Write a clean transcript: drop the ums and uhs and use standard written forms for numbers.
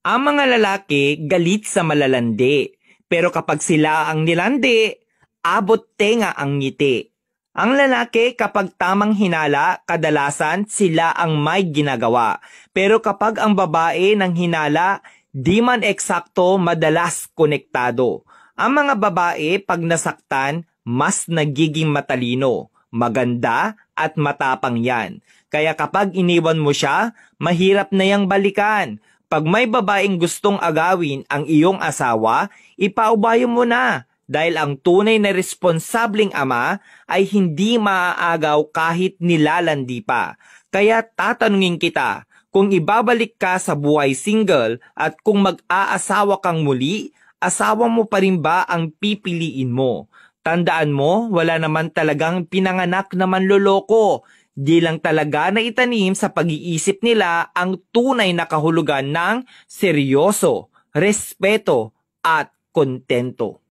Ang mga lalaki galit sa malalandi, pero kapag sila ang nilandi, abot tenga ang ngiti. Ang lalaki kapag tamang hinala, kadalasan sila ang may ginagawa. Pero kapag ang babae ng hinala, di man eksakto, madalas konektado. Ang mga babae pag nasaktan, mas nagiging matalino, maganda at matapang yan. Kaya kapag iniwan mo siya, mahirap na yang balikan. Pag may babaeng gustong agawin ang iyong asawa, ipaubayo mo na dahil ang tunay na responsableng ama ay hindi maaagaw kahit nilalandi pa. Kaya tatanungin kita, kung ibabalik ka sa buhay single at kung mag-aasawa kang muli, asawa mo pa rin ba ang pipiliin mo? Tandaan mo, wala naman talagang pinanganak na manloloko. Di lang talaga na itanim sa pag-iisip nila ang tunay na kahulugan ng seryoso, respeto at kontento.